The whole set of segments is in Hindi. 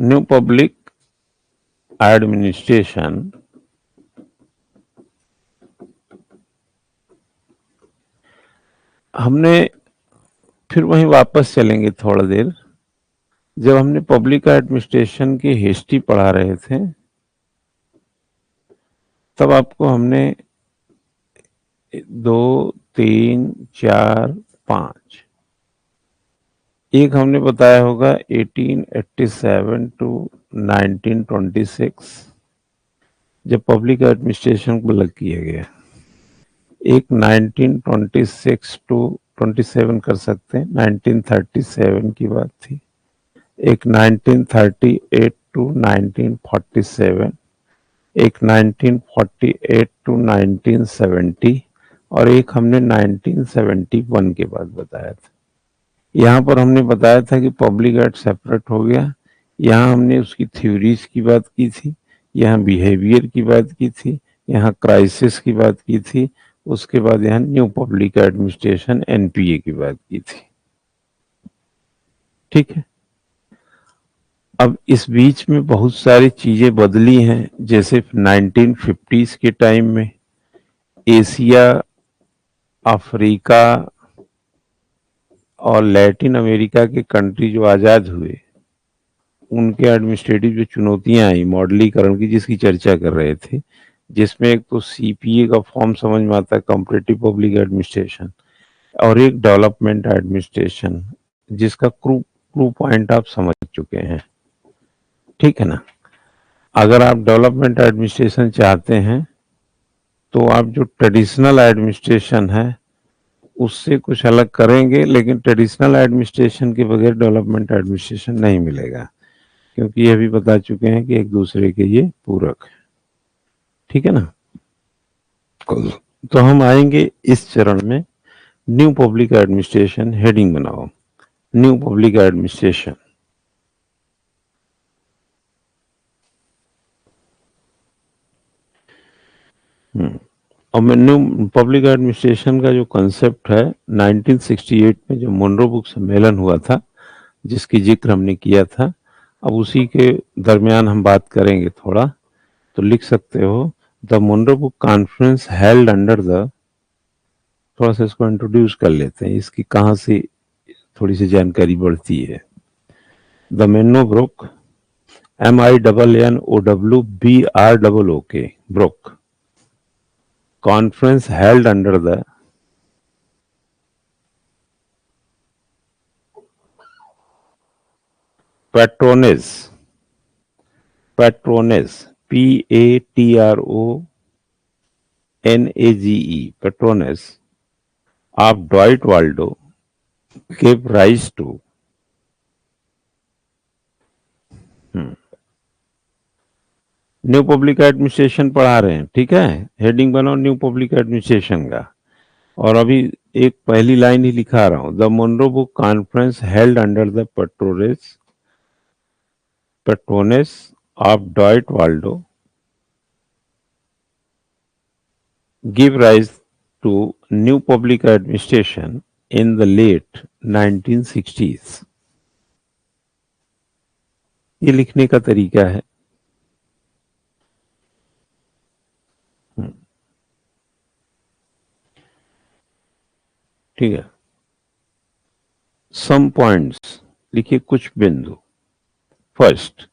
न्यू पब्लिक एडमिनिस्ट्रेशन हमने फिर वहीं वापस चलेंगे थोड़ा देर। जब हमने पब्लिक एडमिनिस्ट्रेशन की हिस्ट्री पढ़ा रहे थे तब आपको हमने 2, 3, 4, 5 एक हमने बताया होगा 1887 टू 1926 जब पब्लिक एडमिनिस्ट्रेशन को अलग किया गया। एक 1926 टू 27 कर सकते हैं, 1937 की बात थी। एक 1938 टू 1947, एक 1948 टू 1970 और एक हमने 1971 के बाद बताया था। यहाँ पर हमने बताया था कि पब्लिक एक्ट सेपरेट हो गया। यहाँ हमने उसकी थ्योरीज की बात की थी, यहाँ बिहेवियर की बात की थी, यहाँ क्राइसिस की बात की थी, उसके बाद यहाँ न्यू पब्लिक एडमिनिस्ट्रेशन एनपीए की बात की थी। ठीक है। अब इस बीच में बहुत सारी चीजें बदली हैं, जैसे 1950s के टाइम में एशिया, अफ्रीका और लैटिन अमेरिका के कंट्री जो आजाद हुए उनके एडमिनिस्ट्रेटिव जो चुनौतियां आई मॉडलीकरण की, जिसकी चर्चा कर रहे थे, जिसमें एक तो सीपीए का फॉर्म समझ में आता है, कंपैरेटिव पब्लिक एडमिनिस्ट्रेशन, और एक डेवलपमेंट एडमिनिस्ट्रेशन, जिसका क्रू पॉइंट आप समझ चुके हैं। ठीक है ना। अगर आप डेवलपमेंट एडमिनिस्ट्रेशन चाहते हैं तो आप जो ट्रेडिशनल एडमिनिस्ट्रेशन है उससे कुछ अलग करेंगे, लेकिन ट्रेडिशनल एडमिनिस्ट्रेशन के बगैर डेवलपमेंट एडमिनिस्ट्रेशन नहीं मिलेगा, क्योंकि ये भी बता चुके हैं कि एक दूसरे के ये पूरक है। ठीक है ना। तो हम आएंगे इस चरण में, न्यू पब्लिक एडमिनिस्ट्रेशन, हेडिंग बनाओ, न्यू पब्लिक एडमिनिस्ट्रेशन। और न्यू पब्लिक एडमिनिस्ट्रेशन का जो कंसेप्ट है 1968 में जो मोनरो बुक सम्मेलन हुआ था, जिसकी जिक्र हमने किया था, अब उसी के दरमियान हम बात करेंगे थोड़ा। तो लिख सकते हो, the Minnowbrook conference held under the, थोड़ा सा इसको इंट्रोड्यूस कर लेते हैं, इसकी कहाँ से थोड़ी सी जानकारी बढ़ती है। The Minnowbrook, MINNOWBROOK, brook, conference held under the patronage, patronage of Dwight Waldo gave rise to new public administration पढ़ा रहे हैं। ठीक है, हेडिंग बनाओ न्यू पब्लिक एडमिनिस्ट्रेशन का, और अभी एक पहली लाइन ही लिखा रहा हूं, the Minnowbrook conference held under the patronage of Dwight Waldo give rise to new public administration in the late 1960s। ये लिखने का तरीका है। ठीक है। सम पॉइंट्स लिखिए, कुछ बिंदु। First,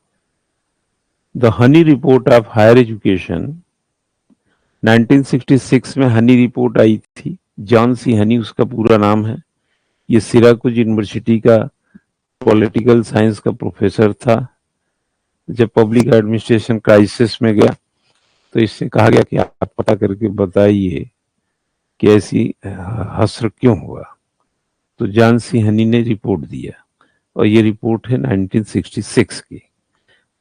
the Honey report of higher education, 1966 में हनी रिपोर्ट आई थी। जॉन सी हनी उसका पूरा नाम है। ये सिराकुज यूनिवर्सिटी का पॉलिटिकल साइंस का प्रोफेसर था। जब पब्लिक एडमिनिस्ट्रेशन क्राइसिस में गया तो इससे कहा गया कि आप पता करके बताइए कि ऐसी हसर क्यों हुआ। तो जॉन सी हनी ने रिपोर्ट दिया, और ये रिपोर्ट है 1966 की।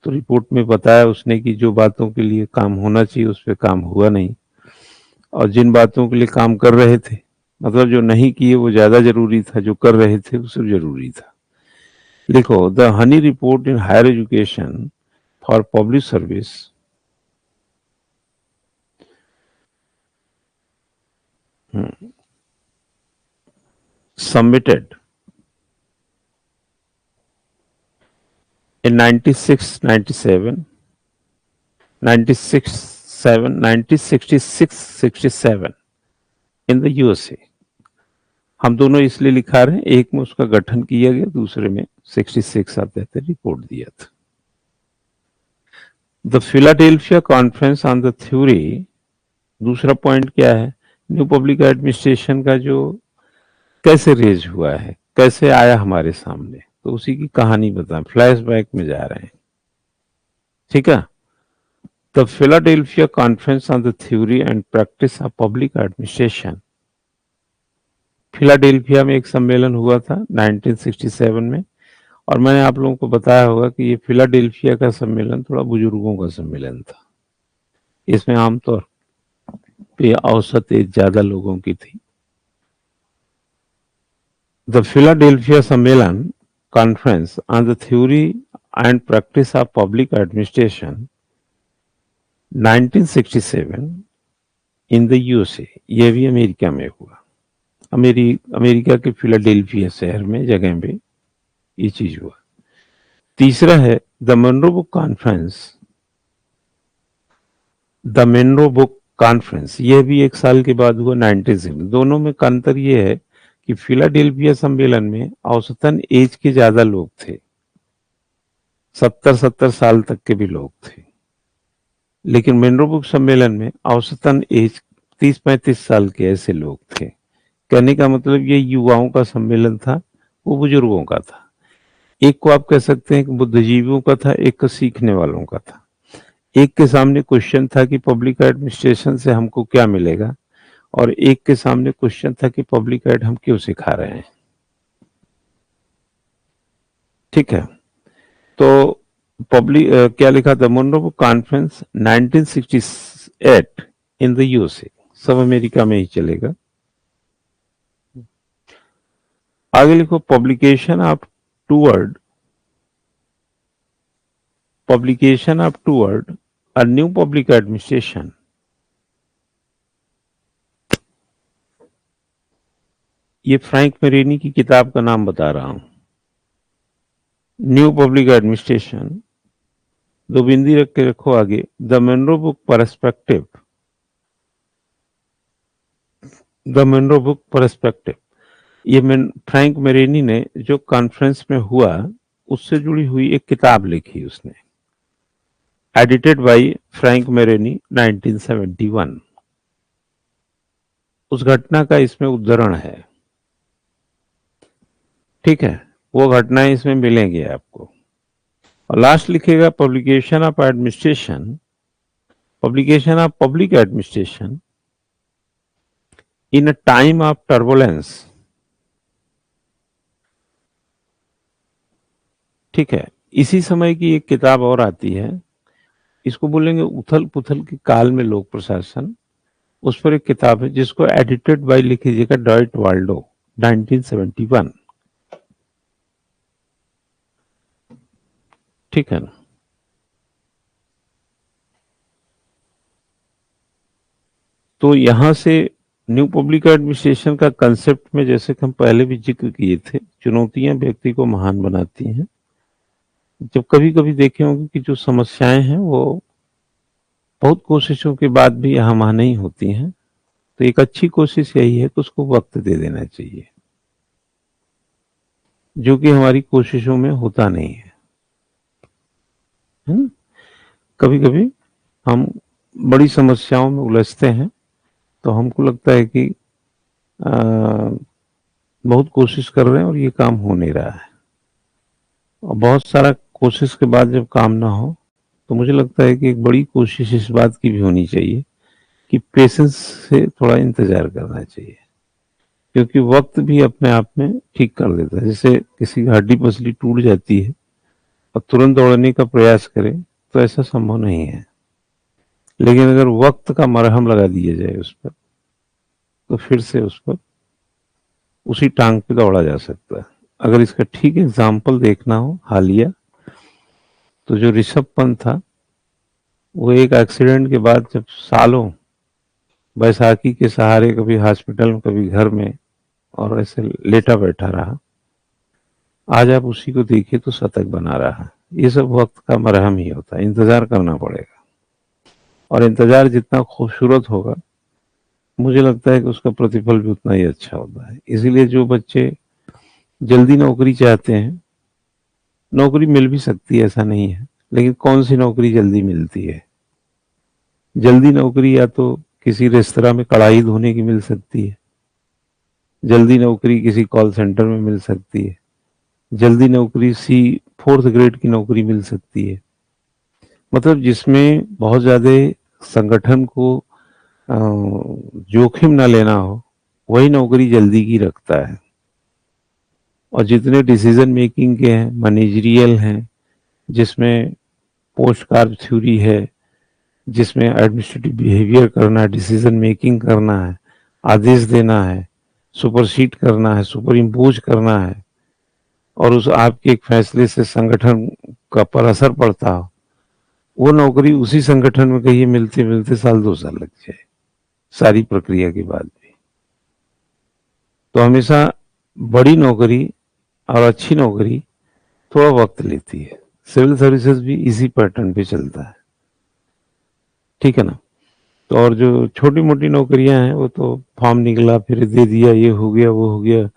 तो रिपोर्ट में बताया उसने कि जो बातों के लिए काम होना चाहिए उस पर काम हुआ नहीं, और जिन बातों के लिए काम कर रहे थे, मतलब जो नहीं किए वो ज्यादा जरूरी था, जो कर रहे थे वो सब जरूरी था। लिखो, the Honey report in higher education for public service submitted in 96, 97, 96, 7, 1966, 67 in the USA। हम दोनों इसलिए लिखा रहे हैं, एक में उसका गठन किया गया, दूसरे में 66 आप कहते रिपोर्ट दिया था। The Philadelphia conference on the theory, दूसरा पॉइंट क्या है, न्यू पब्लिक एडमिनिस्ट्रेशन का जो कैसे रेज हुआ है, कैसे आया हमारे सामने, तो उसी की कहानी बताएं, फ्लैशबैक में जा रहे हैं। ठीक है। The Philadelphia conference on the theory and practice of public administration, Philadelphia में एक सम्मेलन हुआ था 1967 में, और मैंने आप लोगों को बताया होगा कि ये फिलाडेल्फिया का सम्मेलन थोड़ा बुजुर्गों का सम्मेलन था। इसमें आमतौर पे औसत एज ज्यादा लोगों की थी। द फिलाडेल्फिया सम्मेलन conference on the theory and practice of public administration 1967 in the USA, ये भी अमेरिका में हुआ। अमेरिका के फिलाडेल्फिया शहर में जगह पे ये चीज हुआ। तीसरा है the Minnowbrook conference, the Minnowbrook conference, यह भी एक साल के बाद हुआ 1970। दोनों में का अंतर यह है कि फिलाडेल्फिया सम्मेलन में औसतन एज के ज्यादा लोग थे, 70 साल तक के भी लोग थे, लेकिन मनरो बुक सम्मेलन में औसतन एज 30-35 साल के ऐसे लोग थे। कहने का मतलब ये युवाओं का सम्मेलन था, वो बुजुर्गों का था। एक को आप कह सकते हैं कि बुद्धिजीवियों का था, एक को सीखने वालों का था। एक के सामने क्वेश्चन था कि पब्लिक एडमिनिस्ट्रेशन से हमको क्या मिलेगा, और एक के सामने क्वेश्चन था कि पब्लिक एड हम क्यों सिखा रहे हैं। ठीक है। तो पब्लिक क्या लिखा था, Minnowbrook conference 1968 in the USA, सब अमेरिका में ही चलेगा। आगे लिखो publication of toward a new public administration, ये फ्रैंक मेरेनी की किताब का नाम बता रहा हूं, न्यू पब्लिक एडमिनिस्ट्रेशन, दो बिंदी रख के रखो आगे, the Minnowbrook perspective, the Minnowbrook perspective, ये फ्रैंक मेरेनी ने जो कॉन्फ्रेंस में हुआ उससे जुड़ी हुई एक किताब लिखी उसने, एडिटेड बाय फ्रैंक मेरेनी 1971। उस घटना का इसमें उद्धरण है। ठीक है, वो घटनाएं इसमें मिलेंगी आपको। और लास्ट लिखेगा publication of administration, publication of public administration in a time of turbulence. ठीक है, इसी समय की एक किताब और आती है, इसको बोलेंगे उथल पुथल के काल में लोक प्रशासन, उस पर एक किताब है जिसको एडिटेड बाय लिख लीजिएगा डॉयट वाल्डो 1971। ठीक है ना। तो यहां से न्यू पब्लिक एडमिनिस्ट्रेशन का कंसेप्ट में, जैसे कि हम पहले भी जिक्र किए थे, चुनौतियां व्यक्ति को महान बनाती हैं। जब कभी कभी देखे होंगे कि जो समस्याएं हैं वो बहुत कोशिशों के बाद भी यहाँ वहां नहीं होती हैं, तो एक अच्छी कोशिश यही है कि उसको वक्त दे देना चाहिए, जो कि हमारी कोशिशों में होता नहीं है। कभी कभी हम बड़ी समस्याओं में उलझते हैं, तो हमको लगता है कि बहुत कोशिश कर रहे हैं और ये काम हो नहीं रहा है, और बहुत सारा कोशिश के बाद जब काम ना हो, तो मुझे लगता है कि एक बड़ी कोशिश इस बात की भी होनी चाहिए कि पेशेंस से थोड़ा इंतजार करना चाहिए, क्योंकि वक्त भी अपने आप में ठीक कर देता है। जैसे किसी की हड्डी पसली टूट जाती है और तुरंत दौड़ने का प्रयास करें तो ऐसा संभव नहीं है, लेकिन अगर वक्त का मरहम लगा दिया जाए उस पर, तो फिर से उस पर उसी टांग पे दौड़ा जा सकता है। अगर इसका ठीक एग्जाम्पल देखना हो हालिया, तो जो ऋषभ पंत था, वो एक एक्सीडेंट के बाद जब सालों बैसाखी के सहारे कभी हॉस्पिटल में कभी घर में और ऐसे लेटा बैठा रहा, आज आप उसी को देखिए तो शतक बना रहा है। ये सब वक्त का मरहम ही होता है, इंतजार करना पड़ेगा। और इंतजार जितना खूबसूरत होगा, मुझे लगता है कि उसका प्रतिफल भी उतना ही अच्छा होता है। इसीलिए जो बच्चे जल्दी नौकरी चाहते हैं, नौकरी मिल भी सकती है, ऐसा नहीं है, लेकिन कौन सी नौकरी जल्दी मिलती है? जल्दी नौकरी या तो किसी रेस्तरा में कढ़ाई धोने की मिल सकती है, जल्दी नौकरी किसी कॉल सेंटर में मिल सकती है, जल्दी नौकरी सी फोर्थ ग्रेड की नौकरी मिल सकती है। मतलब जिसमें बहुत ज्यादा संगठन को जोखिम ना लेना हो, वही नौकरी जल्दी की रखता है। और जितने डिसीजन मेकिंग के हैं, मैनेजरियल हैं, जिसमें पोस्ट कार्ड थ्योरी है, जिसमें एडमिनिस्ट्रेटिव बिहेवियर करना है, डिसीजन मेकिंग करना है, आदेश देना है, सुपरसीड करना है, सुपर इम्पोज करना है, और उस आपके एक फैसले से संगठन का पर असर पड़ता हो, वो नौकरी उसी संगठन में कहीं मिलते मिलते साल 2 साल लग जाए, सारी प्रक्रिया के बाद भी। तो हमेशा बड़ी नौकरी और अच्छी नौकरी थोड़ा वक्त लेती है। सिविल सर्विसेज भी इसी पैटर्न पे चलता है, ठीक है ना। तो और जो छोटी मोटी नौकरियां हैं, वो तो फॉर्म निकला, फिर दे दिया, ये हो गया, वो हो गया,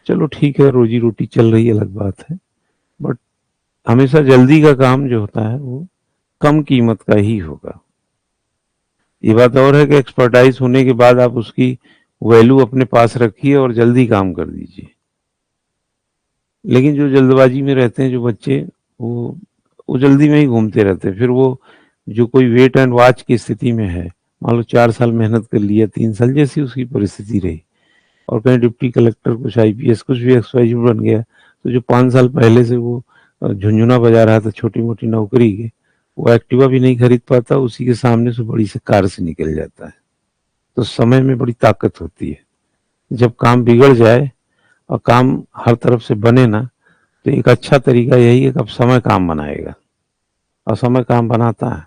चलो ठीक है, रोजी रोटी चल रही है, अलग बात है। बट हमेशा जल्दी का काम जो होता है वो कम कीमत का ही होगा। ये बात और है कि एक्सपर्टाइज होने के बाद आप उसकी वैल्यू अपने पास रखिए और जल्दी काम कर दीजिए। लेकिन जो जल्दबाजी में रहते हैं जो बच्चे, वो जल्दी में ही घूमते रहते हैं। फिर वो जो कोई वेट एंड वॉच की स्थिति में है, मान लो 4 साल मेहनत कर लिया, 3 साल, जैसी उसकी परिस्थिति रही, और कहीं डिप्टी कलेक्टर, कुछ आईपीएस, कुछ भी एक्सवाइज बन गया, तो जो 5 साल पहले से वो झुंझुना बजा रहा था छोटी मोटी नौकरी के, वो एक्टिवा भी नहीं खरीद पाता, उसी के सामने से बड़ी से कार से निकल जाता है। तो समय में बड़ी ताकत होती है। जब काम बिगड़ जाए और काम हर तरफ से बने ना, तो एक अच्छा तरीका यही है कि अब समय काम बनाएगा, और समय काम बनाता है।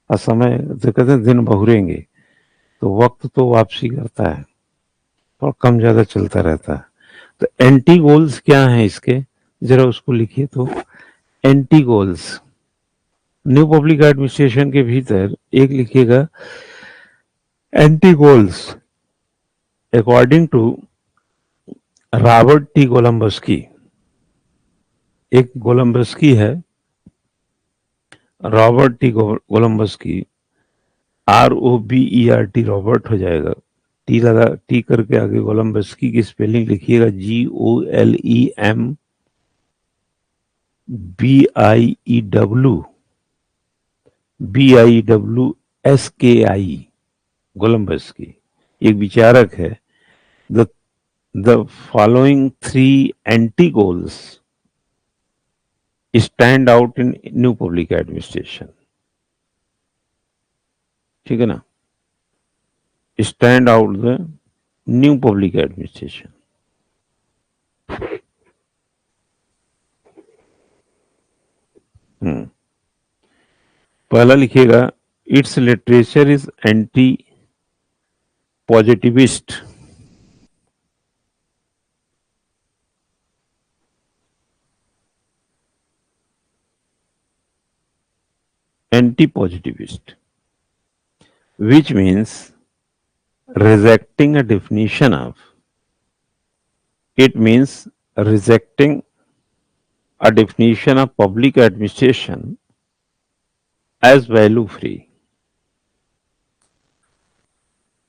और समय जो कहते हैं दिन बहुरेंगे, तो वक्त तो वापसी करता है और कम ज्यादा चलता रहता है। तो एंटी गोल्स क्या हैं इसके, जरा उसको लिखिए। तो anti goals new public administration के भीतर एक लिखिएगा, anti goals according to Robert T Golembiewski. एक कोलंबस्की है, Robert T Golembiewski, ROBERT, Robert हो जाएगा, टी लगा, टी करके आगे कोलंबस्की की स्पेलिंग लिखिएगा, GOLEMBIEWSKI, कोलंबस्की एक विचारक है। The the following 3 anti goals stand out in new public administration, ठीक है ना। Stand out the new public administration. पहला लिखिएगा, it's literature is anti positivist. Anti positivist, which means rejecting a definition of, it means rejecting a definition of public administration as value free।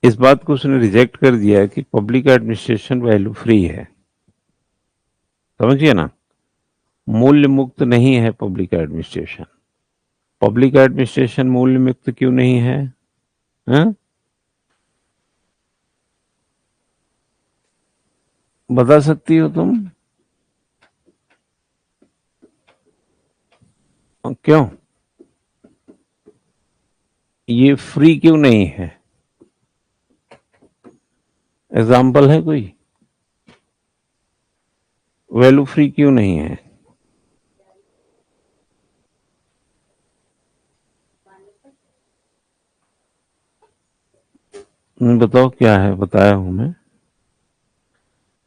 इस बात को उसने रिजेक्ट कर दिया कि पब्लिक एडमिनिस्ट्रेशन वैल्यू फ्री है, समझिए ना, मूल्य मुक्त नहीं है पब्लिक एडमिनिस्ट्रेशन। पब्लिक एडमिनिस्ट्रेशन मूल्य मुक्त क्यों नहीं है, हा? बता सकती हो तुम? क्यों ये फ्री क्यों नहीं है? एग्जाम्पल है कोई? वैल्यू फ्री क्यों नहीं है? बताओ क्या है, बताया हूं मैं।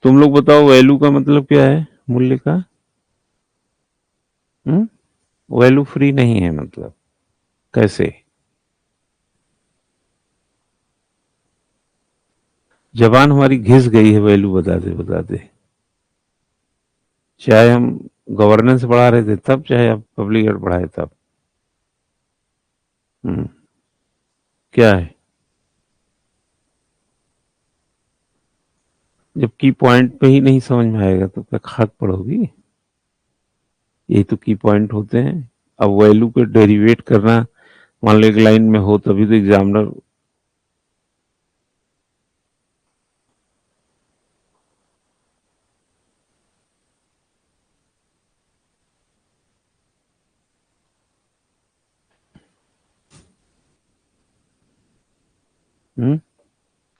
तुम लोग बताओ, वैल्यू का मतलब क्या है, मूल्य का? वैल्यू फ्री नहीं है मतलब कैसे? जबान हमारी घिस गई है वैल्यू बताते बताते। चाहे हम गवर्नेंस पढ़ा रहे थे तब, चाहे आप पब्लिक एड पढ़ाए तब। क्या है? जब की पॉइंट पे ही नहीं समझ में आएगा तो क्या खाक पढ़ोगी? यही तो की पॉइंट होते हैं। अब वैल्यू को डेरिवेट करना मान लो एक लाइन में हो तभी तो एग्जामिनर।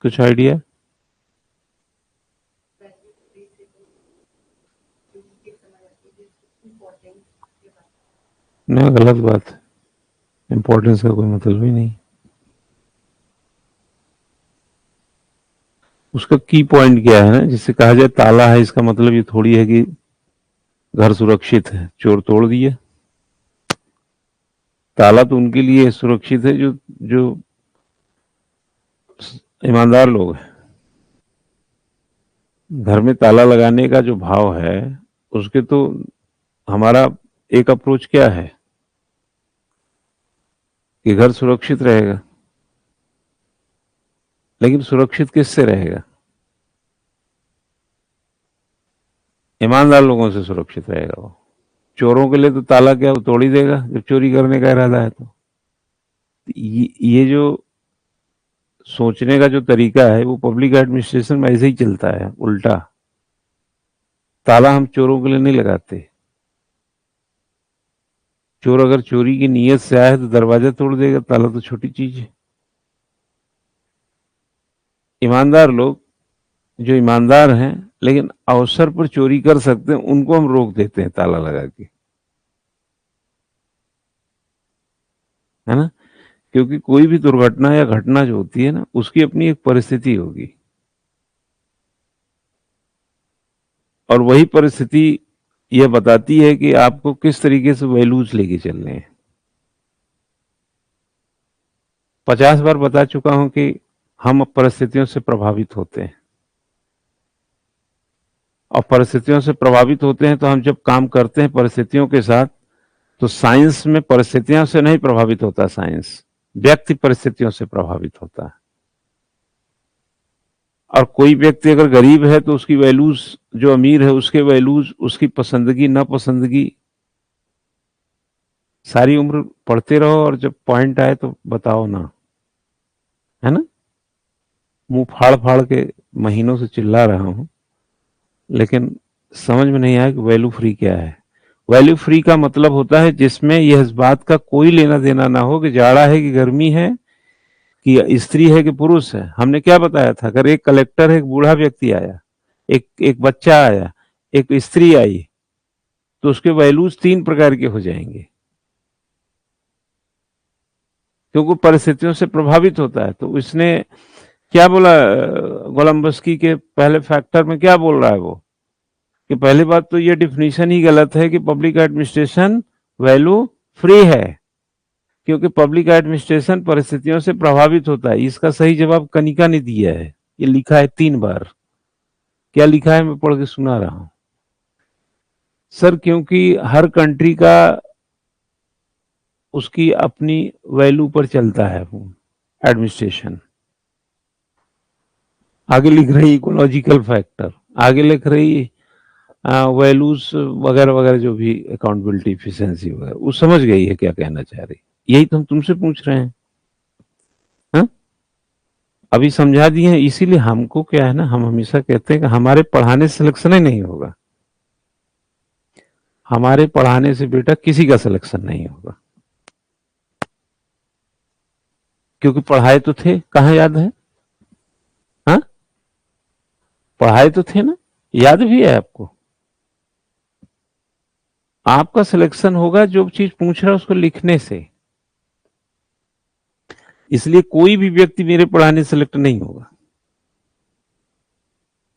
कुछ आइडिया? ना, गलत बात है। इंपॉर्टेंस का कोई मतलब ही नहीं। उसका की पॉइंट क्या है ना, जिससे कहा जाए ताला है, इसका मतलब ये थोड़ी है कि घर सुरक्षित है, चोर तोड़ दिया। ताला तो उनके लिए सुरक्षित है जो जो ईमानदार लोग हैं। घर में ताला लगाने का जो भाव है उसके तो हमारा एक अप्रोच क्या है कि घर सुरक्षित रहेगा। लेकिन सुरक्षित किससे रहेगा? ईमानदार लोगों से सुरक्षित रहेगा वो। चोरों के लिए तो ताला क्या वो तोड़ ही देगा जब चोरी करने का इरादा है तो। ये जो सोचने का जो तरीका है वो पब्लिक एडमिनिस्ट्रेशन में ऐसे ही चलता है उल्टा। ताला हम चोरों के लिए नहीं लगाते। चोर अगर चोरी की नीयत से आया है तो दरवाजा तोड़ देगा, ताला तो छोटी चीज है। ईमानदार लोग जो ईमानदार हैं लेकिन अवसर पर चोरी कर सकते हैं उनको हम रोक देते हैं ताला लगा के, है ना। क्योंकि कोई भी दुर्घटना या घटना जो होती है ना उसकी अपनी एक परिस्थिति होगी, और वही परिस्थिति यह बताती है कि आपको किस तरीके से वैल्यूज लेके चलने हैं। 50 बार बता चुका हूं कि हम परिस्थितियों से प्रभावित होते हैं, और परिस्थितियों से प्रभावित होते हैं तो हम जब काम करते हैं परिस्थितियों के साथ तो साइंस में परिस्थितियों से नहीं प्रभावित होता, साइंस व्यक्ति परिस्थितियों से प्रभावित होता है। और कोई व्यक्ति अगर गरीब है तो उसकी वैल्यूज, जो अमीर है उसके वैल्यूज, उसकी पसंदगी नापसंदगी सारी उम्र पढ़ते रहो और जब पॉइंट आए तो बताओ ना, है ना। मुंह फाड़ फाड़ के महीनों से चिल्ला रहा हूं लेकिन समझ में नहीं आया कि वैल्यू फ्री क्या है। वैल्यू फ्री का मतलब होता है जिसमें यह इस बात का कोई लेना देना ना हो कि जाड़ा है कि गर्मी है, कि स्त्री है कि पुरुष है। हमने क्या बताया था, अगर एक कलेक्टर है, एक बूढ़ा व्यक्ति आया, एक एक बच्चा आया, एक स्त्री आई, तो उसके वैल्यूज 3 प्रकार के हो जाएंगे, क्योंकि परिस्थितियों से प्रभावित होता है। तो इसने क्या बोला, गोलम्बस्की के पहले फैक्टर में क्या बोल रहा है वो, कि पहली बात तो ये डिफिनीशन ही गलत है कि पब्लिक एडमिनिस्ट्रेशन वैल्यू फ्री है, क्योंकि पब्लिक एडमिनिस्ट्रेशन परिस्थितियों से प्रभावित होता है। इसका सही जवाब कनिका ने दिया है, ये लिखा है 3 बार। क्या लिखा है मैं पढ़ के सुना रहा हूं। सर क्योंकि हर कंट्री का उसकी अपनी वैल्यू पर चलता है वो एडमिनिस्ट्रेशन। आगे लिख रही इकोलॉजिकल फैक्टर, आगे लिख रही वैल्यूज वगैरह वगैरह, जो भी अकाउंटेबिलिटी इफिशिएंसी वगैरह, वो समझ गई है क्या कहना चाह रही। यही तो हम तुमसे पूछ रहे हैं। हा? अभी समझा दिए हैं। इसीलिए हमको क्या है ना, हम हमेशा कहते हैं कि हमारे पढ़ाने से सिलेक्शन ही नहीं होगा। हमारे पढ़ाने से बेटा किसी का सिलेक्शन नहीं होगा, क्योंकि पढ़ाए तो थे, कहाँ याद है? हाँ, पढ़ाए तो थे ना, याद भी है आपको। आपका सिलेक्शन होगा जो चीज पूछ रहा है उसको लिखने से। इसलिए कोई भी व्यक्ति मेरे पढ़ाने से सिलेक्ट नहीं होगा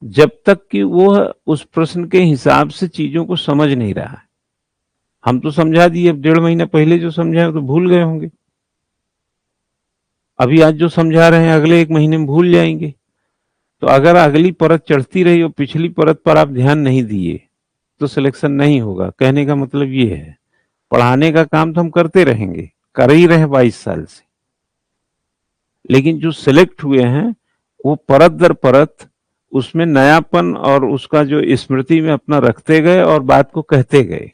जब तक कि वो उस प्रश्न के हिसाब से चीजों को समझ नहीं रहा है। हम तो समझा दिए, 1.5 महीना पहले जो समझाए तो भूल गए होंगे, अभी आज जो समझा रहे हैं अगले 1 महीने में भूल जाएंगे। तो अगर अगली परत चढ़ती रही और पिछली परत पर आप ध्यान नहीं दिए तो सिलेक्शन नहीं होगा। कहने का मतलब ये है, पढ़ाने का काम तो हम करते रहेंगे, कर ही रहे 22 साल से, लेकिन जो सिलेक्ट हुए हैं वो परत दर परत उसमें नयापन और उसका जो स्मृति में अपना रखते गए और बात को कहते गए।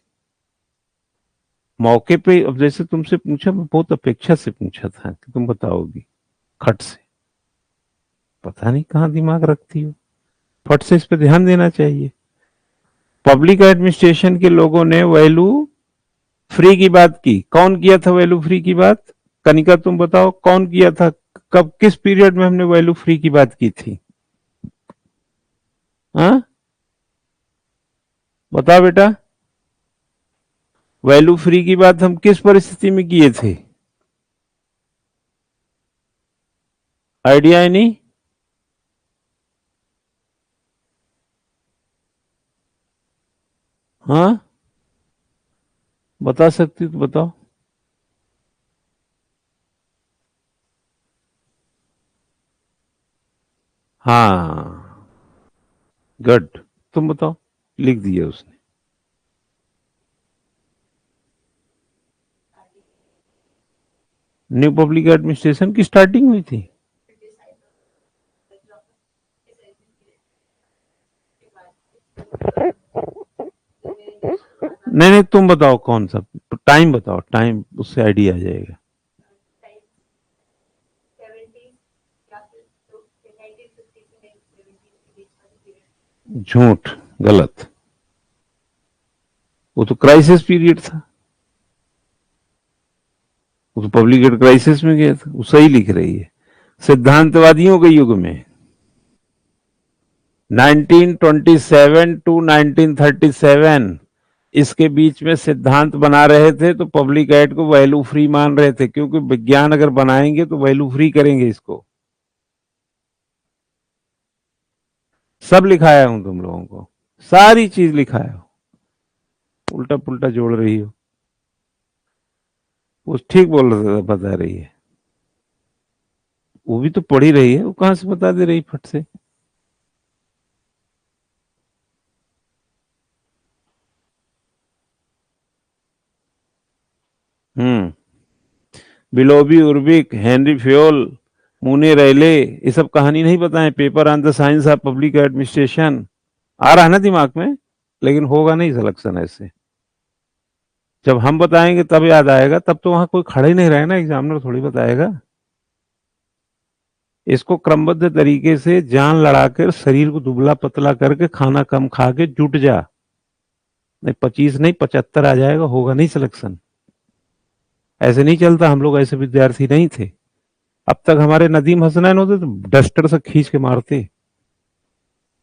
मौके पे अब जैसे तुमसे पूछा, मैं बहुत अपेक्षा से पूछा था कि तुम बताओगी, खट से, पता नहीं कहाँ दिमाग रखती हो, फट से इस पे ध्यान देना चाहिए। पब्लिक एडमिनिस्ट्रेशन के लोगों ने वैल्यू फ्री की बात की, कौन किया था वैल्यू फ्री की बात? कनिका तुम बताओ कौन किया था, कब किस पीरियड में हमने वैल्यू फ्री की बात की थी? हाँ बताओ बेटा, वैल्यू फ्री की बात हम किस परिस्थिति में किए थे? आइडिया है नहीं? हाँ बता सकती तो बताओ। हाँ गुड, तुम बताओ, लिख दिया उसने। न्यू पब्लिक एडमिनिस्ट्रेशन की स्टार्टिंग हुई थी। नहीं नहीं तुम बताओ कौन सा, टाइम बताओ, टाइम उससे आइडिया आ जाएगा। झूठ, गलत, वो तो क्राइसिस पीरियड था, वो तो पब्लिक एड क्राइसिस में गया था, वो सही लिख रही है। सिद्धांतवादियों के युग में 1927 टू 1937 इसके बीच में सिद्धांत बना रहे थे, तो पब्लिक एड को वैल्यू फ्री मान रहे थे, क्योंकि विज्ञान अगर बनाएंगे तो वैल्यू फ्री करेंगे इसको। सब लिखाया हूं तुम लोगों को, सारी चीज लिखाया हूं, उल्टा पुल्टा जोड़ रही हो। वो ठीक बोल रहा था, बता रही है, वो भी तो पढ़ी रही है, वो कहां से बता दे रही फट से। हम्म, Willoughby Urwick, Henri Fayol, Mooney Reiley, ये सब कहानी नहीं बताएं? Paper on the science of public administration आ रहा है ना दिमाग में, लेकिन होगा नहीं सिलेक्शन ऐसे। जब हम बताएंगे तब याद आएगा, तब तो वहां कोई खड़ा ही नहीं रहेगा ना, एग्जामिनर थोड़ी बताएगा। इसको क्रमबद्ध तरीके से जान लड़ाकर शरीर को दुबला पतला करके खाना कम खा के जुट जा, नहीं 25 नहीं 75 आ जाएगा, होगा नहीं सिलेक्शन। ऐसे नहीं चलता, हम लोग ऐसे विद्यार्थी नहीं थे। अब तक हमारे नदीम हसनैन होते तो डस्टर से खींच के मारते,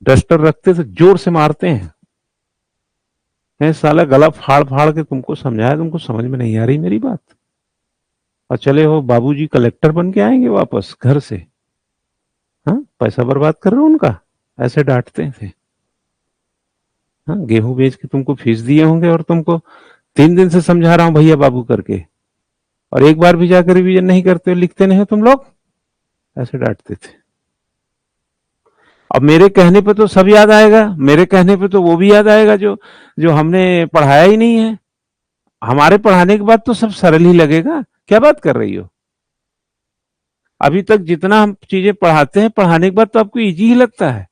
डस्टर रखते तो जोर से मारते हैं। साला गला फाड़ फाड़ के तुमको समझाया, तुमको समझ में नहीं आ रही मेरी बात? और चले हो बाबूजी कलेक्टर बन के आएंगे वापस घर से, हाँ पैसा बर्बाद कर रहे हो उनका, ऐसे डांटते थे। हाँ गेहूं बेच के तुमको फीस दिए होंगे और तुमको 3 दिन से समझा रहा हूं भैया बाबू करके, और एक बार भी जाकर रिवीजन नहीं करते हो, लिखते नहीं हो तुम लोग, ऐसे डांटते थे। अब मेरे कहने पे तो सब याद आएगा, मेरे कहने पे तो वो भी याद आएगा जो जो हमने पढ़ाया ही नहीं है। हमारे पढ़ाने के बाद तो सब सरल ही लगेगा, क्या बात कर रही हो? अभी तक जितना हम चीजें पढ़ाते हैं, पढ़ाने के बाद तो आपको इजी ही लगता है,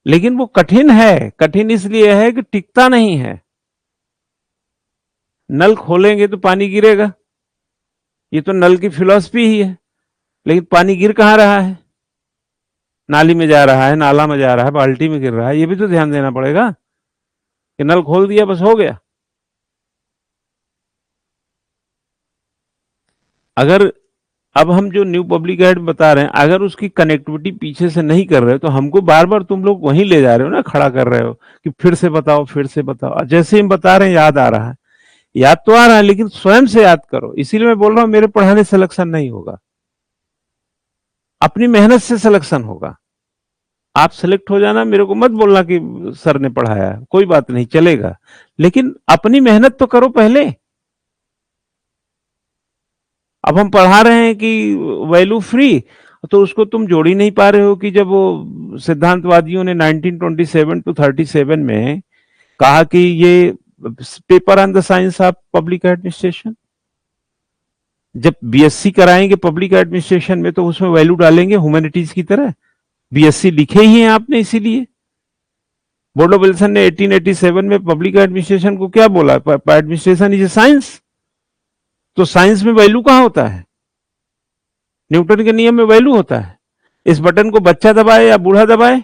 लेकिन वो कठिन है। कठिन इसलिए है कि टिकता नहीं है। नल खोलेंगे तो पानी गिरेगा, ये तो नल की फिलॉसफी ही है, लेकिन पानी गिर कहाँ रहा है? नाली में जा रहा है, नाला में जा रहा है, बाल्टी में गिर रहा है, ये भी तो ध्यान देना पड़ेगा कि नल खोल दिया बस हो गया। अगर अब हम जो न्यू पब्लिक एड बता रहे हैं, अगर उसकी कनेक्टिविटी पीछे से नहीं कर रहे, तो हमको बार बार तुम लोग वहीं ले जा रहे हो ना, खड़ा कर रहे हो कि फिर से बताओ फिर से बताओ। जैसे हम बता रहे हैं याद आ रहा है, याद तो आ रहा है, लेकिन स्वयं से याद करो। इसीलिए मैं बोल रहा हूं मेरे पढ़ाने से सिलेक्शन नहीं होगा, अपनी मेहनत से सिलेक्शन होगा। आप सिलेक्ट हो जाना, मेरे को मत बोलना कि सर ने पढ़ाया, कोई बात नहीं चलेगा, लेकिन अपनी मेहनत तो करो पहले। अब हम पढ़ा रहे हैं कि वैल्यू फ्री, तो उसको तुम जोड़ ही नहीं पा रहे हो कि जब वो सिद्धांतवादियों ने 1927 टू 37 में कहा कि ये paper on the science of public administration, जब बीएससी कराएंगे पब्लिक एडमिनिस्ट्रेशन में तो उसमें वैल्यू डालेंगे ह्यूमैनिटीज की तरह। बीएससी लिखे ही हैं आपने इसीलिए। बोर्डो विल्सन ने 1887 में पब्लिक एडमिनिस्ट्रेशन को क्या बोला, एडमिनिस्ट्रेशन इज ए साइंस। तो साइंस में वैल्यू कहां होता है? न्यूटन के नियम में वैल्यू होता है। इस बटन को बच्चा दबाए या बूढ़ा दबाए,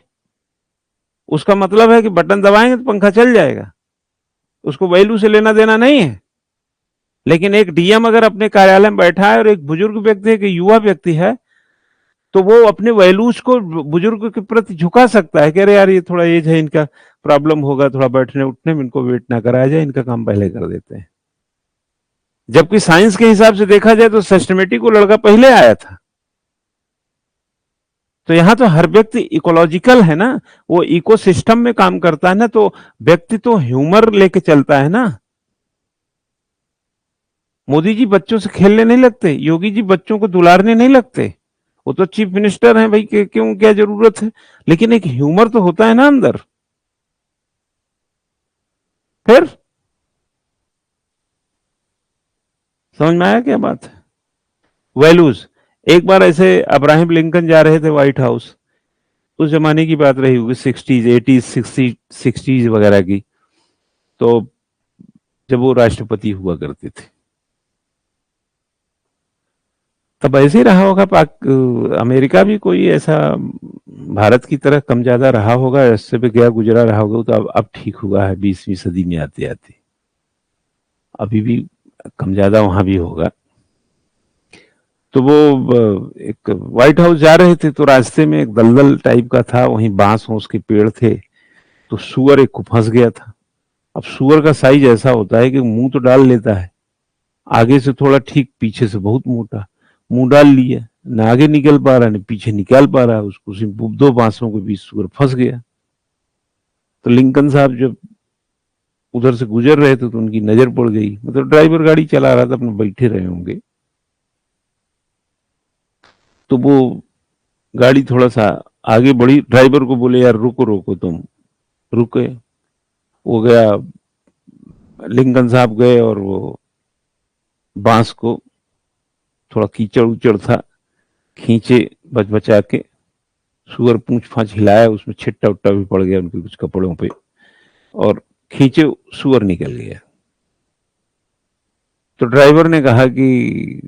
उसका मतलब है कि बटन दबाएंगे तो पंखा चल जाएगा, उसको वैल्यू से लेना देना नहीं है। लेकिन एक डीएम अगर अपने कार्यालय में बैठा है और एक बुजुर्ग व्यक्ति है, कि युवा व्यक्ति है, तो वो अपने वैल्यूज को बुजुर्ग के प्रति झुका सकता है कि अरे यार ये थोड़ा एज है, इनका प्रॉब्लम होगा, थोड़ा बैठने उठने में, इनको वेट ना कराया जाए, इनका काम पहले कर देते हैं। जबकि साइंस के हिसाब से देखा जाए तो सिस्टमेटिक को लड़का पहले आया था। तो यहां तो हर व्यक्ति इकोलॉजिकल है ना, वो इकोसिस्टम में काम करता है ना, तो व्यक्ति तो ह्यूमर लेके चलता है ना। मोदी जी बच्चों से खेलने नहीं लगते, योगी जी बच्चों को दुलारने नहीं लगते, वो तो चीफ मिनिस्टर हैं भाई, क्यों क्या जरूरत है। लेकिन एक ह्यूमर तो होता है ना अंदर। फिर समझ में आया क्या बात है? वैल्यूज। एक बार ऐसे अब्राहम लिंकन जा रहे थे व्हाइट हाउस, उस जमाने की बात रही होगी, 60s 80s 60s वगैरह की। तो जब वो राष्ट्रपति हुआ करते थे, तब ऐसे ही रहा होगा। अमेरिका भी कोई ऐसा भारत की तरह कम ज्यादा रहा होगा, रस्ते पे गया गुजरा रहा होगा, तो अब ठीक हुआ है 20वीं सदी में आते आते। अभी भी कम ज्यादा वहां भी होगा। तो वो एक व्हाइट हाउस जा रहे थे, तो रास्ते में एक दलदल टाइप का था, वहीं बांस ओस के पेड़ थे, तो सुअर एक को फंस गया था। अब सुअर का साइज ऐसा होता है कि मुंह तो डाल लेता है, आगे से थोड़ा ठीक, पीछे से बहुत मोटा। मुंह डाल लिया, ना आगे निकल पा रहा, न पीछे निकाल पा रहा, उसको सिर्फ दो बांसों के बीच सुअर फंस गया। तो लिंकन साहब जब उधर से गुजर रहे थे तो उनकी नजर पड़ गई, मतलब ड्राइवर गाड़ी चला रहा था, अपने बैठे रहे होंगे, तो वो गाड़ी थोड़ा सा आगे बढ़ी, ड्राइवर को बोले यार रुको रुको तुम, रुके। वो गया, लिंकन साहब गए और वो बांस को, थोड़ा कीचड़ उचड़ था, खींचे बच बचा के, सुअर पूंछ फांछ हिलाया, उसमें छिट्टा उट्टा भी पड़ गया उनके कुछ कपड़ों पे, और खींचे, सुअर निकल गया। तो ड्राइवर ने कहा कि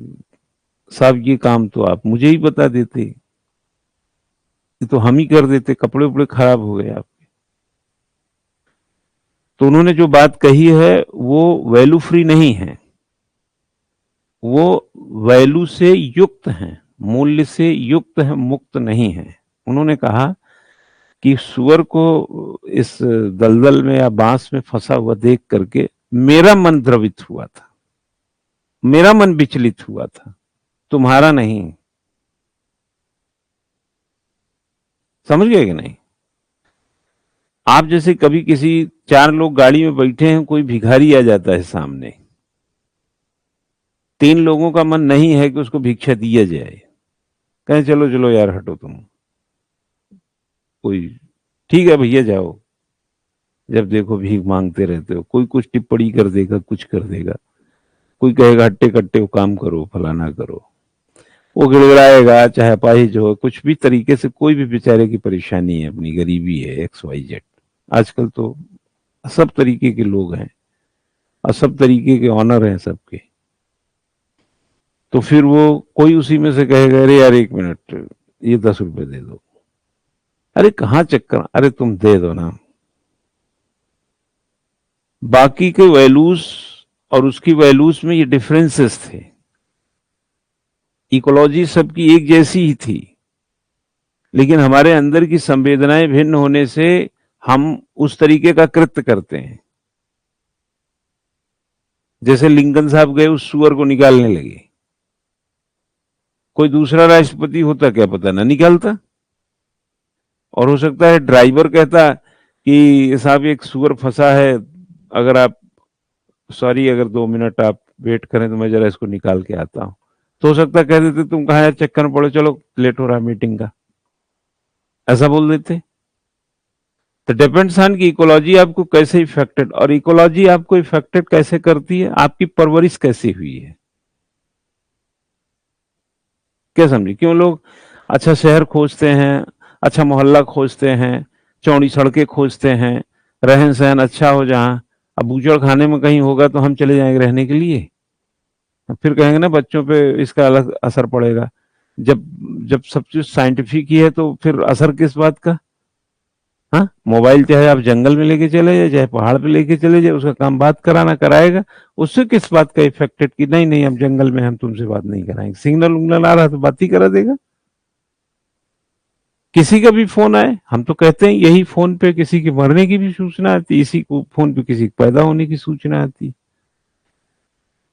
साहब ये काम तो आप मुझे ही बता देते, ये तो हम ही कर देते, कपड़े उपड़े खराब हो गए आप। तो उन्होंने जो बात कही है वो वैल्यू फ्री नहीं है, वो वैल्यू से युक्त है, मूल्य से युक्त है, मुक्त नहीं है। उन्होंने कहा कि सुअर को इस दलदल में या बांस में फंसा हुआ देख करके मेरा मन द्रवित हुआ था, मेरा मन विचलित हुआ था, तुम्हारा नहीं। समझ गए कि नहीं? आप जैसे कभी किसी, चार लोग गाड़ी में बैठे हैं, कोई भिखारी आ जाता है सामने, तीन लोगों का मन नहीं है कि उसको भिक्षा दिया जाए, कहें चलो चलो यार हटो तुम, कोई ठीक है भैया जाओ, जब देखो भीख मांगते रहते हो, कोई कुछ टिप्पणी कर देगा, कुछ कर देगा, कोई कहेगा हट्टे कट्टे वो काम करो, फलाना करो, वो गिड़गिड़ाएगा, चाहे अपाहिज हो, कुछ भी तरीके से, कोई भी बेचारे की परेशानी है, अपनी गरीबी है, XYZ। आजकल तो सब तरीके के लोग हैं और सब तरीके के ऑनर हैं सबके। तो फिर वो कोई उसी में से कहेगा अरे यार एक मिनट, ये 10 रुपए दे दो, अरे कहाँ चक्कर, अरे तुम दे दो ना। बाकी के वैल्यूज और उसकी वैल्यूज में ये डिफरेंसेस थे, इकोलॉजी सबकी एक जैसी ही थी, लेकिन हमारे अंदर की संवेदनाएं भिन्न होने से हम उस तरीके का कृत्य करते हैं। जैसे लिंकन साहब गए, उस सुअर को निकालने लगे, कोई दूसरा राष्ट्रपति होता क्या पता ना निकालता, और हो सकता है ड्राइवर कहता कि साहब एक सुअर फंसा है, अगर आप सॉरी, अगर 2 मिनट आप वेट करें तो मैं जरा इसको निकाल के आता हूँ। तो हो सकता है कह देते तुम कहाँ यार चक्कर में पड़ो, चलो लेट हो रहा है मीटिंग का, ऐसा बोल देते। तो डिपेंड्स ऑन की इकोलॉजी आपको कैसे इफेक्टेड, और इकोलॉजी आपको इफेक्टेड कैसे करती है, आपकी परवरिश कैसी हुई है। क्या समझे, क्यों लोग अच्छा शहर खोजते हैं, अच्छा मोहल्ला खोजते हैं, चौड़ी सड़कें खोजते हैं, रहन सहन अच्छा हो जहाँ। अब बूचड़ खाने में कहीं होगा तो हम चले जाएंगे रहने के लिए, फिर कहेंगे ना बच्चों पे इसका अलग असर पड़ेगा। जब जब सब चीज साइंटिफिक ही है तो फिर असर किस बात का। हाँ, मोबाइल चाहे आप जंगल में लेके चले जाए, चाहे पहाड़ पे लेके चले जाए, उसका काम बात कराना कराएगा। उससे किस बात का इफेक्टेड कि नहीं नहीं हम जंगल में, हम तुमसे बात नहीं कराएंगे, सिग्नल उंगनल आ रहा तो बात ही करा देगा। किसी का भी फोन आए, हम तो कहते हैं यही फोन पे किसी के मरने की भी सूचना आती, इसी को फोन पे किसी के पैदा होने की सूचना आती,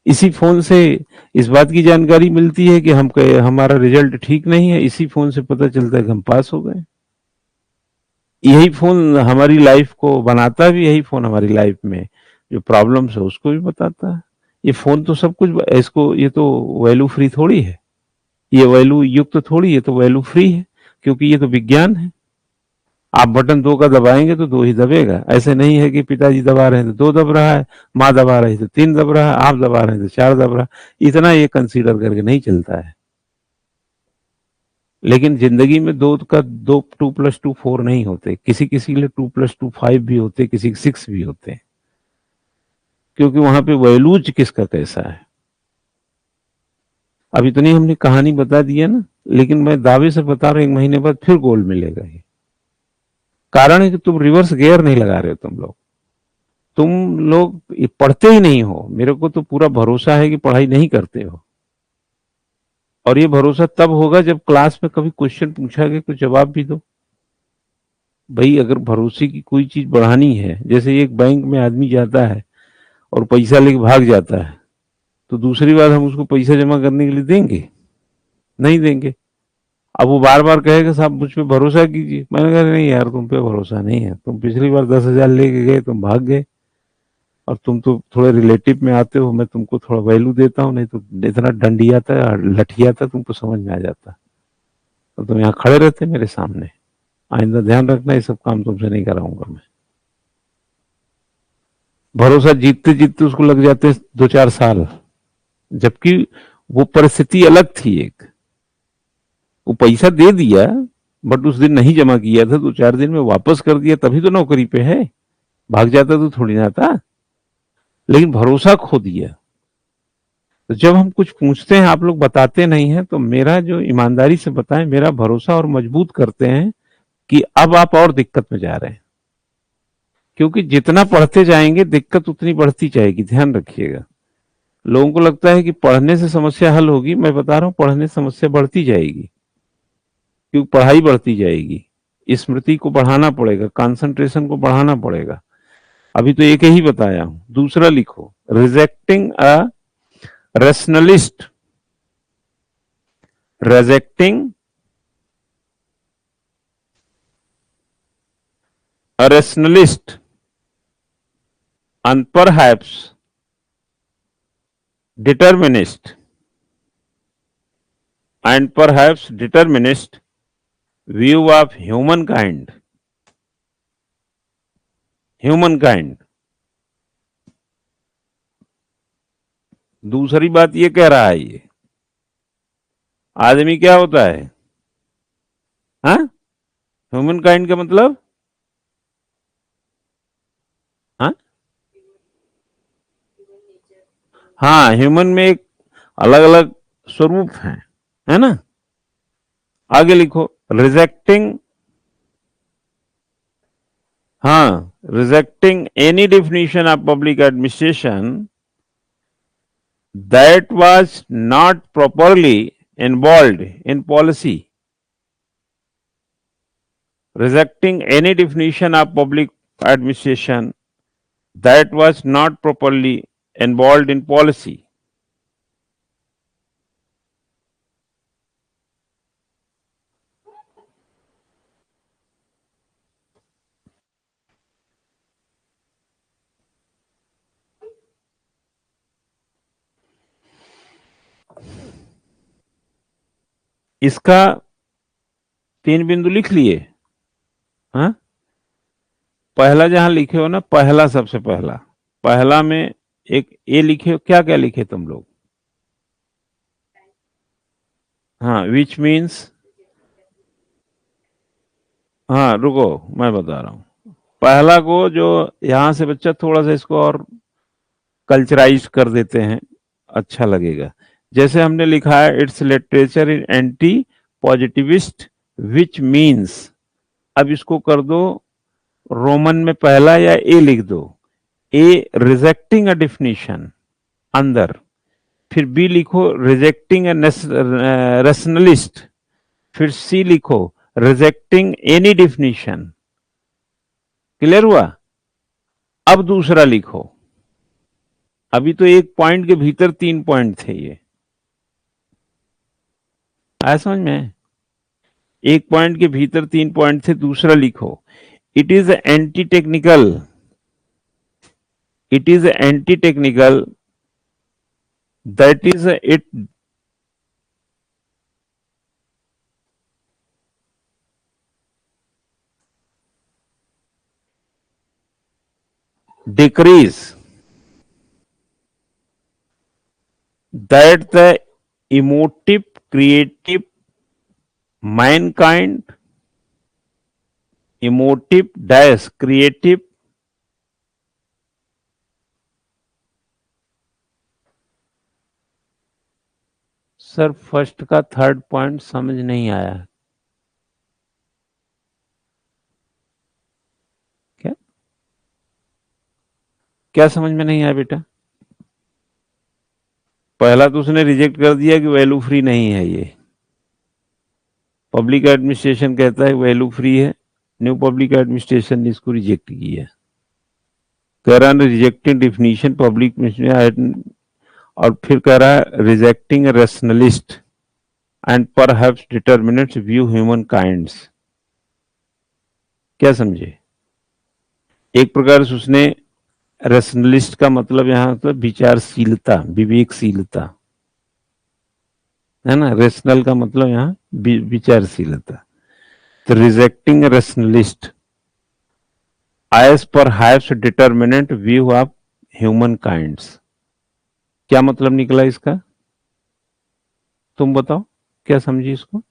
इसी फोन से इस बात की जानकारी मिलती है कि हम हमारा रिजल्ट ठीक नहीं है, इसी फोन से पता चलता है कि हम पास हो गए। यही फोन हमारी लाइफ को बनाता भी, यही फोन हमारी लाइफ में जो प्रॉब्लम्स है उसको भी बताता है। ये फोन तो सब कुछ इसको, ये तो वैल्यू फ्री थोड़ी है, ये वैल्यू युक्त तो थोड़ी, ये तो वैल्यू फ्री है, क्योंकि ये तो विज्ञान है। आप बटन दो का दबाएंगे तो दो ही दबेगा, ऐसे नहीं है कि पिताजी दबा रहे हैं तो दो दब रहा है, माँ दबा रही तो तीन दब रहा है, आप दबा रहे हैं तो चार दब रहा है, इतना ये कंसीडर करके नहीं चलता है। लेकिन जिंदगी में दो का दो, 2+2 4 नहीं होते, किसी किसी के लिए 2+2 5 भी होते, किसी के 6 भी होते, क्योंकि वहां पे वैल्यूज किसका कैसा है। अब इतनी हमने कहानी बता दी है ना, लेकिन मैं दावे से बता रहा हूं 1 महीने बाद फिर गोल्ड मिलेगा ये। कारण है कि तुम रिवर्स गियर नहीं लगा रहे हो, तुम लोग पढ़ते ही नहीं हो, मेरे को तो पूरा भरोसा है कि पढ़ाई नहीं करते हो। और ये भरोसा तब होगा जब क्लास में कभी क्वेश्चन पूछा गया कुछ जवाब भी दो। भाई अगर भरोसे की कोई चीज बढ़ानी है, जैसे एक बैंक में आदमी जाता है और पैसा लेके भाग जाता है, तो दूसरी बार हम उसको पैसा जमा करने के लिए देंगे? नहीं देंगे। अब वो बार बार कहेगा साहब मुझ पे भरोसा कीजिए, मैंने कहा नहीं यार तुम पे भरोसा नहीं है, तुम पिछली बार 10,000 लेके गए, तुम भाग गए, और तुम तो थोड़े रिलेटिव में आते हो, मैं तुमको थोड़ा वैल्यू देता हूँ, नहीं तो इतना डंडियाता लठियाता तुमको समझ में आ जाता, तो तुम यहाँ खड़े रहते मेरे सामने। आइंदा ध्यान रखना, ये सब काम तुमसे नहीं कराऊंगा मैं। भरोसा जीतते जीतते उसको लग जाते 2-4 साल, जबकि वो परिस्थिति अलग थी एक, वो पैसा दे दिया बट उस दिन नहीं जमा किया था, 2-4 दिन में वापस कर दिया, तभी तो नौकरी पे है, भाग जाता तो थोड़ी ना था। लेकिन भरोसा खो दिया। तो जब हम कुछ पूछते हैं आप लोग बताते नहीं हैं, तो मेरा जो ईमानदारी से बताएं, मेरा भरोसा और मजबूत करते हैं कि अब आप और दिक्कत में जा रहे हैं, क्योंकि जितना पढ़ते जाएंगे दिक्कत उतनी बढ़ती जाएगी, ध्यान रखिएगा। लोगों को लगता है कि पढ़ने से समस्या हल होगी, मैं बता रहा हूं पढ़ने से समस्या बढ़ती जाएगी, क्योंकि पढ़ाई बढ़ती जाएगी, स्मृति को बढ़ाना पड़ेगा, कंसंट्रेशन को बढ़ाना पड़ेगा। अभी तो एक ही बताया हूं, दूसरा लिखो, rejecting a rationalist, rejecting a rationalist and perhaps determinist view of humankind। दूसरी बात ये कह रहा है, ये आदमी क्या होता है, हाँ, ह्यूमन काइंड का मतलब, हाँ, हाँ ह्यूमन में एक अलग अलग स्वरूप है ना। आगे लिखो, रिजेक्टिंग, हाँ, rejecting any definition of public administration that was not properly involved in policy, rejecting any definition of public administration that was not properly involved in policy। इसका 3 बिंदु लिख लिए। हाँ, पहला जहां लिखे हो ना, पहला सबसे पहला, पहला में एक ए लिखे हो, क्या क्या लिखे तुम लोग? हाँ, विच मीन्स, हाँ रुको, मैं बता रहा हूँ। पहला को जो यहां से बच्चा थोड़ा सा इसको और कल्चराइज कर देते हैं, अच्छा लगेगा। जैसे हमने लिखा है it's literature in anti positivist which means, अब इसको कर दो रोमन में पहला, या ए लिख दो, ए रिजेक्टिंग अ डिफिनीशन अंदर, फिर बी लिखो रिजेक्टिंग ए रेशनलिस्ट, फिर सी लिखो रिजेक्टिंग एनी डिफिनीशन। क्लियर हुआ? अब दूसरा लिखो। अभी तो एक पॉइंट के भीतर 3 पॉइंट थे, ये आया समझ में? एक पॉइंट के भीतर 3 पॉइंट थे। दूसरा लिखो it is anti technical, it is anti technical, that is it decrease that the emotive, creative, mankind, emotive dash creative, sir first का 3rd पॉइंट समझ नहीं आया। क्या क्या समझ में नहीं आया बेटा? पहला तो उसने रिजेक्ट कर दिया कि वैल्यू फ्री नहीं है, ये पब्लिक एडमिनिस्ट्रेशन कहता है वैल्यू फ्री है, न्यू पब्लिक एडमिनिस्ट्रेशन ने इसको रिजेक्ट किया। कह रहा है रिजेक्टिंग डिफिनीशन पब्लिक, और फिर कह रहा है rejecting rationalist and perhaps determinates view human kinds. क्या समझे? एक प्रकार से उसने रेशनलिस्ट का मतलब यहां तो विचारशीलता, विवेकशीलता है ना, रेशनल का मतलब यहाँ विचारशीलता। तो rejecting rationalist as per haves determinant view of human kinds, क्या मतलब निकला इसका? तुम बताओ, क्या समझी इसको?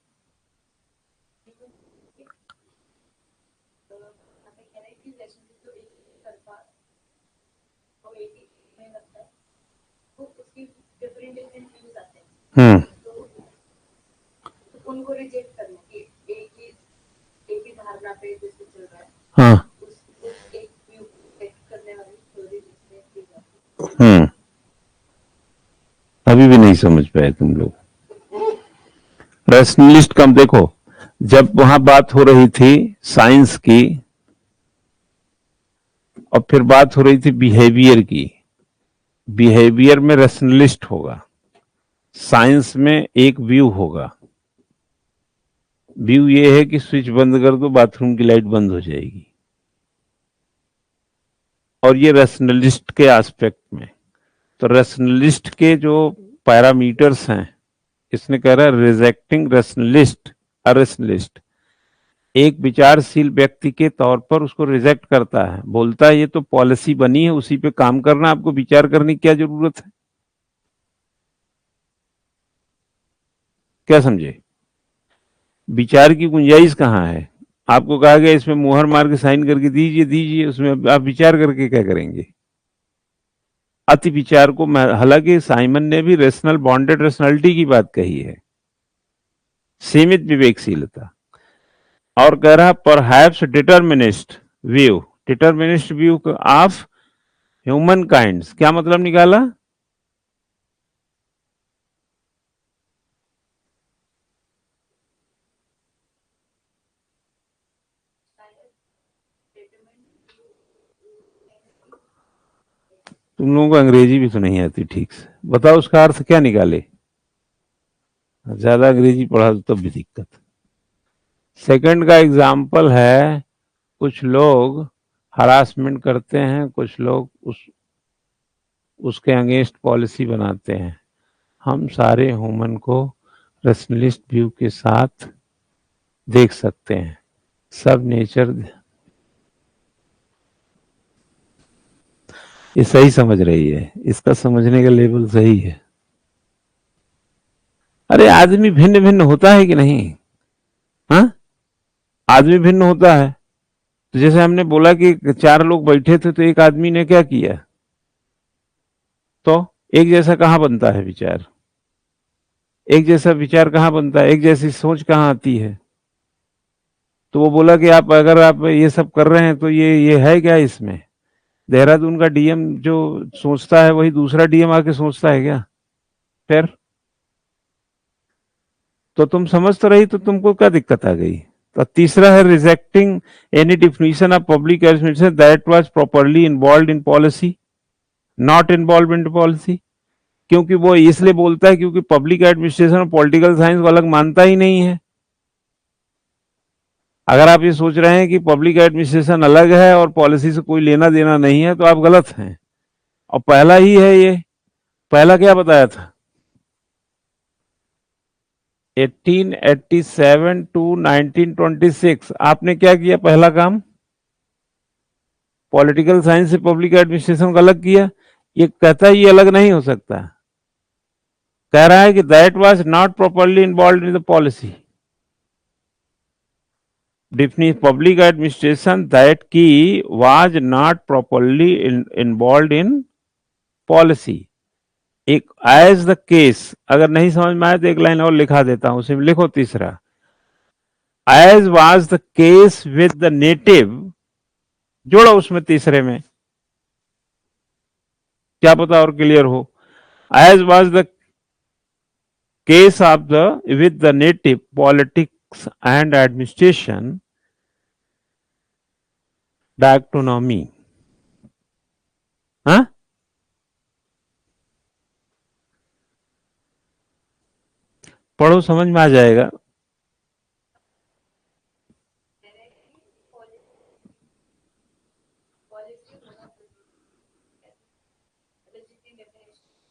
हम्म, उनको रिजेक्ट करना कि एक ही धारणा पे जैसे चल रहा है। हाँ, उस एक व्यू करने वाली थ्योरी जिसमें अभी भी नहीं समझ पाए तुम लोग। रैशनलिस्ट कम देखो, जब वहां बात हो रही थी साइंस की और फिर बात हो रही थी बिहेवियर की, बिहेवियर में रैशनलिस्ट होगा, साइंस में एक व्यू होगा। व्यू ये है कि स्विच बंद कर दो बाथरूम की लाइट बंद हो जाएगी, और ये रैशनलिस्ट के एस्पेक्ट में। तो रैशनलिस्ट के जो पैरामीटर्स हैं, इसने कह रहा है रिजेक्टिंग रैशनलिस्ट, अरेशनलिस्ट एक विचारशील व्यक्ति के तौर पर उसको रिजेक्ट करता है, बोलता है ये तो पॉलिसी बनी है, उसी पे काम करना, आपको विचार करने की क्या जरूरत है। क्या समझे? विचार की गुंजाइश कहाँ है? आपको कहा गया इसमें मुहर मार के साइन करके दीजिए दीजिए, उसमें आप विचार करके क्या करेंगे? अति विचार को, हालांकि साइमन ने भी रेशनल बॉन्डेड रेशनलिटी की बात कही है, सीमित विवेकशीलता, और कह रहा perhaps determinist view, determinist view of human kinds, क्या मतलब निकाला? तुम लोगों को अंग्रेजी भी तो नहीं आती ठीक से, बताओ उसका अर्थ क्या निकाले? ज्यादा अंग्रेजी पढ़ा तो तब भी दिक्कत। सेकंड का एग्जाम्पल है, कुछ लोग हरासमेंट करते हैं, कुछ लोग उसके अगेंस्ट पॉलिसी बनाते हैं। हम सारे ह्यूमन को रैशनलिस्ट व्यू के साथ देख सकते हैं। सब नेचर, ये सही समझ रही है, इसका समझने का लेवल सही है। अरे आदमी भिन्न भिन्न होता है कि नहीं? हाँ, आदमी भिन्न होता है। तो जैसे हमने बोला कि 4 लोग बैठे थे तो एक आदमी ने क्या किया, तो एक जैसा कहां बनता है विचार? एक जैसा विचार कहां बनता है? एक जैसी सोच कहां आती है? तो वो बोला कि आप अगर आप ये सब कर रहे हैं तो ये है क्या इसमें? देहरादून का डीएम जो सोचता है वही दूसरा डीएम आके सोचता है क्या? फिर तो तुम समझ तो रही, तो तुमको क्या दिक्कत आ गई? तो तीसरा है rejecting any definition of public administration that was properly involve in policy, not involve in policy. क्योंकि वो इसलिए बोलता है क्योंकि पब्लिक एडमिनिस्ट्रेशन और पॉलिटिकल साइंस को अलग मानता ही नहीं है। अगर आप ये सोच रहे हैं कि पब्लिक एडमिनिस्ट्रेशन अलग है और पॉलिसी से कोई लेना देना नहीं है तो आप गलत हैं। और पहला ही है ये। पहला क्या बताया था? 1887 टू 1926 आपने क्या किया? पहला काम पॉलिटिकल साइंस से पब्लिक एडमिनिस्ट्रेशन को अलग किया। ये कहता है ये अलग नहीं हो सकता। कह रहा है कि that was not properly involve in the policy. Public administration that की was not properly involve in policy. एक एज द केस, अगर नहीं समझ में आए तो एक लाइन और लिखा देता हूं, उसे लिखो तीसरा। As was the case with the native, जोड़ो उसमें तीसरे में, क्या पता और क्लियर हो। As was the case of the with the native politics and administration dichotomy. हाँ, पढ़ो समझ में आ जाएगा।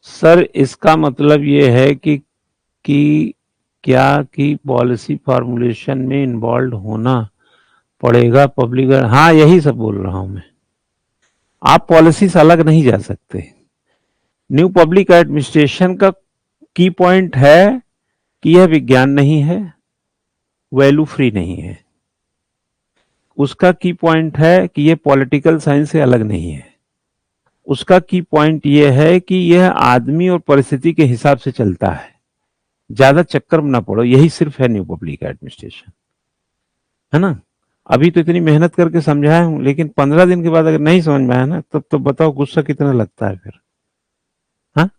सर इसका मतलब ये है कि क्या कि पॉलिसी फॉर्मुलेशन में इन्वॉल्व होना पड़ेगा पब्लिक। हाँ, यही सब बोल रहा हूं मैं। आप पॉलिसी से अलग नहीं जा सकते। न्यू पब्लिक एडमिनिस्ट्रेशन का की पॉइंट है कि यह विज्ञान नहीं है, वैल्यू फ्री नहीं है। उसका की पॉइंट है कि यह पॉलिटिकल साइंस से अलग नहीं है। उसका की पॉइंट यह है कि यह आदमी और परिस्थिति के हिसाब से चलता है। ज्यादा चक्कर में ना पड़ो, यही सिर्फ है न्यू पब्लिक एडमिनिस्ट्रेशन, है ना? अभी तो इतनी मेहनत करके समझाया हूं, लेकिन 15 दिन के बाद अगर नहीं समझ में आया ना, तब तो बताओ गुस्सा कितना लगता है फिर। हाँ,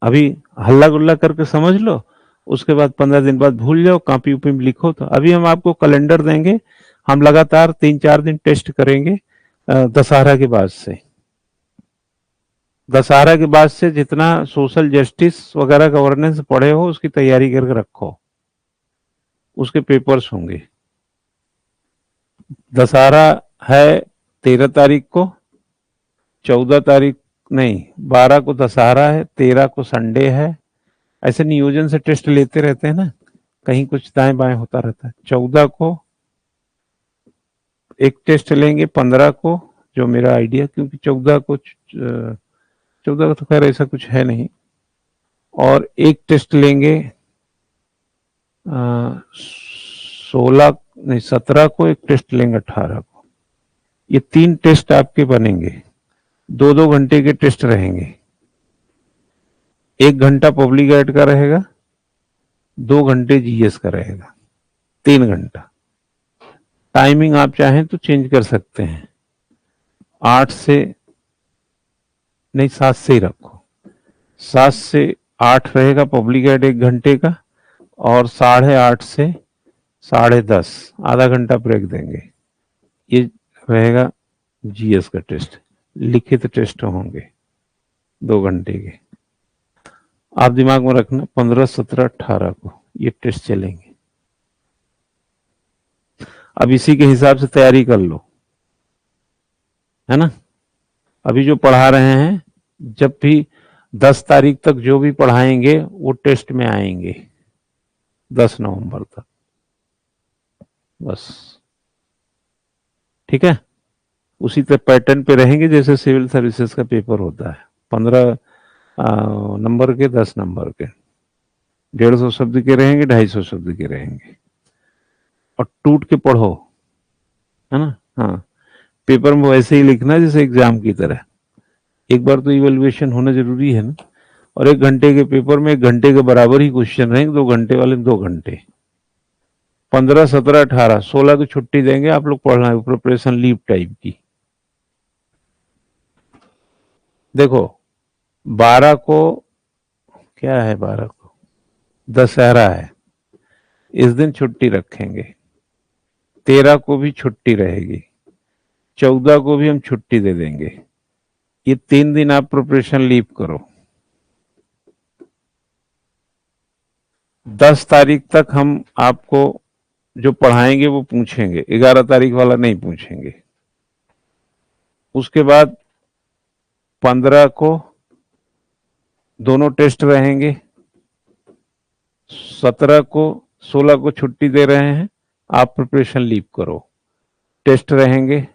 अभी हल्ला गुल्ला करके समझ लो, उसके बाद 15 दिन बाद भूल जाओ, कॉपी उपी में लिखो। तो अभी हम आपको कैलेंडर देंगे, हम लगातार 3-4 दिन टेस्ट करेंगे दशहरा के बाद से। दशहरा के बाद से जितना सोशल जस्टिस वगैरह गवर्नेंस पढ़े हो उसकी तैयारी करके रखो, उसके पेपर्स होंगे। दशहरा है 13 तारीख को, 14 तारीख नहीं 12 को दशहरा है, 13 को संडे है। ऐसे नियोजन से टेस्ट लेते रहते हैं ना, कहीं कुछ दाएं बाएं होता रहता है। 14 को एक टेस्ट लेंगे, 15 को, जो मेरा आइडिया, क्योंकि 14 को 14 को तो खैर ऐसा कुछ है नहीं, और एक टेस्ट लेंगे 16 नहीं 17 को, एक टेस्ट लेंगे 18 को। ये 3 टेस्ट आपके बनेंगे, 2-2 घंटे के टेस्ट रहेंगे। 1 घंटा पब्लिक एड का रहेगा, 2 घंटे जीएस का रहेगा, 3 घंटा। टाइमिंग आप चाहें तो चेंज कर सकते हैं, 8 से नहीं 7 से ही रखो। 7 से 8 रहेगा पब्लिक एड 1 घंटे का, और 8:30 से 10:30 आधा घंटा ब्रेक देंगे। ये रहेगा जीएस का टेस्ट। लिखित टेस्ट होंगे 2 घंटे के। आप दिमाग में रखना 15, 17, 18 को ये टेस्ट चलेंगे। अब इसी के हिसाब से तैयारी कर लो, है ना? अभी जो पढ़ा रहे हैं, जब भी 10 तारीख तक जो भी पढ़ाएंगे वो टेस्ट में आएंगे, 10 नवंबर तक, बस। ठीक है, उसी तरह पैटर्न पे रहेंगे जैसे सिविल सर्विसेज का पेपर होता है, 15 नंबर के, 10 नंबर के, 150 शब्द के रहेंगे, 250 शब्द के रहेंगे, और टूट के पढ़ो, है ना। हाँ, पेपर में वैसे ही लिखना जैसे एग्जाम की तरह। एक बार तो इवैल्यूएशन होना जरूरी है ना, और 1 घंटे के पेपर में 1 घंटे के बराबर ही क्वेश्चन रहेंगे, 2 घंटे वाले 2 घंटे, 15, 17, 18, 16 की छुट्टी देंगे, आप लोग पढ़ना है, प्रिपरेशन लीव टाइप की। देखो 12 को क्या है, 12 को दशहरा है, इस दिन छुट्टी रखेंगे, 13 को भी छुट्टी रहेगी, 14 को भी हम छुट्टी दे देंगे, ये 3 दिन आप प्रिपरेशन लीव करो। 10 तारीख तक हम आपको जो पढ़ाएंगे वो पूछेंगे, 11 तारीख वाला नहीं पूछेंगे। उसके बाद 15 को दोनों टेस्ट रहेंगे, 17 को, 16 को छुट्टी दे रहे हैं, आप प्रिपरेशन लीव करो, टेस्ट रहेंगे,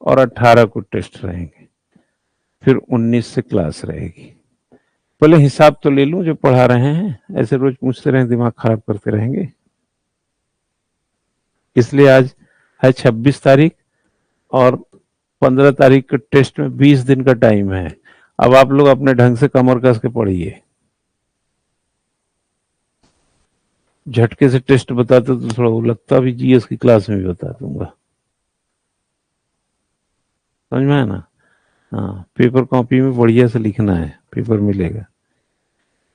और 18 को टेस्ट रहेंगे, फिर 19 से क्लास रहेगी। पहले हिसाब तो ले लूं जो पढ़ा रहे हैं, ऐसे रोज पूछते रहें दिमाग खराब करते रहेंगे। इसलिए आज है 26 तारीख, और 15 तारीख के टेस्ट में 20 दिन का टाइम है। अब आप लोग अपने ढंग से कमर कस के पढ़िए, झटके से टेस्ट बताते तो थोड़ा वो लगता, भी जीएस की क्लास में भी बता दूंगा, समझ में है ना। हाँ, पेपर कॉपी में बढ़िया से लिखना है, पेपर मिलेगा।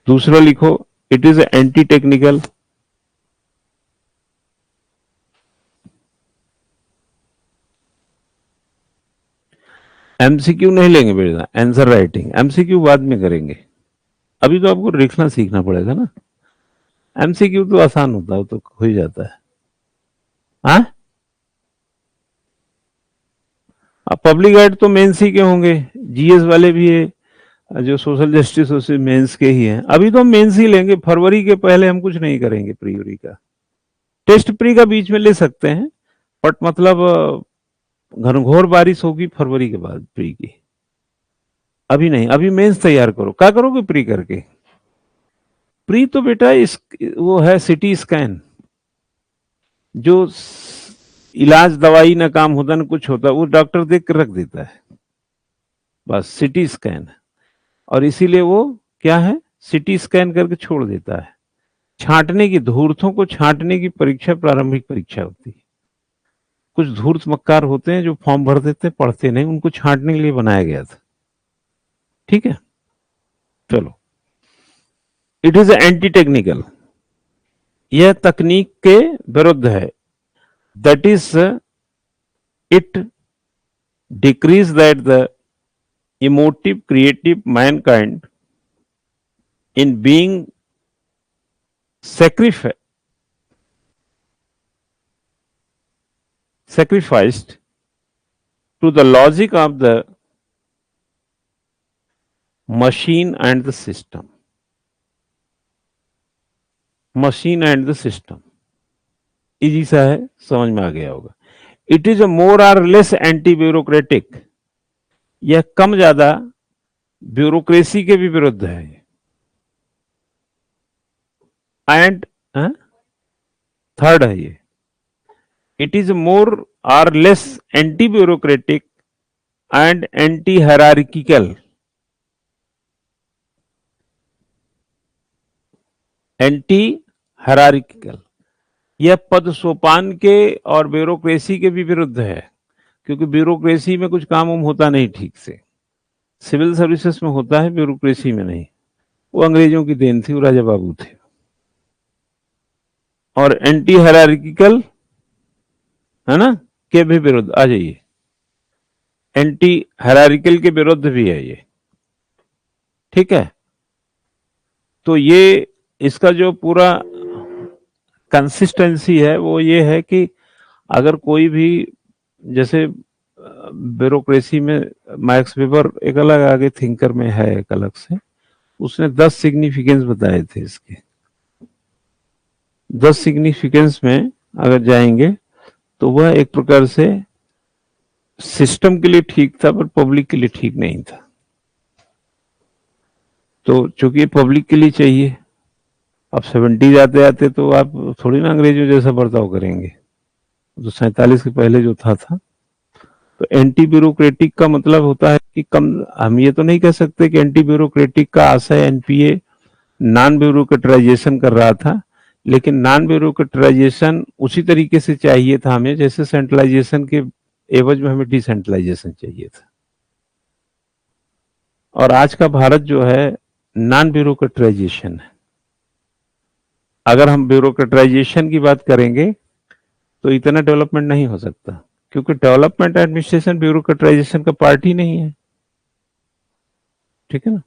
दूसरा लिखो, it is anti technical, MCQ नहीं लेंगे बेटा, आंसर राइटिंग, एमसीक्यू बाद में करेंगे, अभी तो आपको लिखना सीखना पड़ेगा ना। एमसीक्यू तो आसान होता है, तो हो ही जाता है। हाँ, अब पब्लिक गाइड तो मेंस ही के होंगे, जीएस वाले भी है, जो सोशल जस्टिस उसे मेंस के ही हैं। अभी तो हम मेंस ही लेंगे, फरवरी के पहले हम कुछ नहीं करेंगे प्री का। टेस्ट प्री का बीच में ले सकते हैं, बट मतलब घनघोर बारिश होगी फरवरी के बाद प्री की, अभी नहीं। अभी मेंस तैयार करो, क्या करोगे प्री करके? प्री तो बेटा इस वो है सिटी स्कैन, जो इलाज दवाई ना काम होता ना कुछ होता, वो डॉक्टर देख कर रख देता है, बस सिटी स्कैन। और इसीलिए वो क्या है, सिटी स्कैन करके छोड़ देता है। छांटने की, धूर्थों को छांटने की परीक्षा प्रारंभिक परीक्षा होती है। कुछ धूर्त मक्कार होते हैं जो फॉर्म भर देते हैं, पढ़ते नहीं, उनको छांटने के लिए बनाया गया था। ठीक है, चलो, इट इज एंटी टेक्निकल, यह तकनीक के विरुद्ध है। That is it decrease that the emotive creative mankind in being sacrificed to the logic of the machine and the system. Machine and the system easy सा है, समझ में आ गया होगा। इट इज अ मोर और लेस एंटी ब्यूरोक्रेटिक, यह कम ज्यादा ब्यूरोक्रेसी के भी विरुद्ध है। एंड थर्ड है ये, इट इज मोर और less anti bureaucratic and anti hierarchical. Anti hierarchical, यह पद सोपान के और ब्यूरोक्रेसी के भी विरुद्ध है, क्योंकि ब्यूरोक्रेसी में कुछ काम होता नहीं ठीक से, सिविल सर्विसेज में होता है, ब्यूरोक्रेसी में नहीं। वो अंग्रेजों की देन थी, वो राजा बाबू थे। और एंटी हायरार्किकल है ना, के भी विरुद्ध आ जाइए, एंटी हायरार्किकल के विरुद्ध भी है ये। ठीक है, तो ये इसका जो पूरा कंसिस्टेंसी है वो ये है कि अगर कोई भी, जैसे ब्यूरोक्रेसी में मैक्स वेबर एक अलग, आगे थिंकर में है एक अलग से, उसने 10 सिग्निफिकेंस बताए थे इसके। 10 सिग्निफिकेंस में अगर जाएंगे तो वह एक प्रकार से सिस्टम के लिए ठीक था पर पब्लिक के लिए ठीक नहीं था। तो चूंकि पब्लिक के लिए चाहिए, अब 70 जाते आते तो आप थोड़ी ना अंग्रेजों जैसा बर्ताव करेंगे, तो 47 के पहले जो था। तो एंटी ब्यूरोक्रेटिक का मतलब होता है कि कम, हम ये तो नहीं कह सकते कि एंटी ब्यूरोक्रेटिक का आशय एनपीए नॉन ब्यूरोक्रेटाइजेशन कर रहा था, लेकिन नॉन ब्यूरोक्रेटाइजेशन उसी तरीके से चाहिए था हमें जैसे सेंट्रलाइजेशन के एवज में हमें डिसेंट्रलाइजेशन चाहिए था। और आज का भारत जो है नॉन ब्यूरोक्रेटाइजेशन है। अगर हम ब्यूरोक्रेटाइजेशन की बात करेंगे तो इतना डेवलपमेंट नहीं हो सकता, क्योंकि डेवलपमेंट एडमिनिस्ट्रेशन ब्यूरोक्रेटाइजेशन का पार्ट ही नहीं है। ठीक है ना।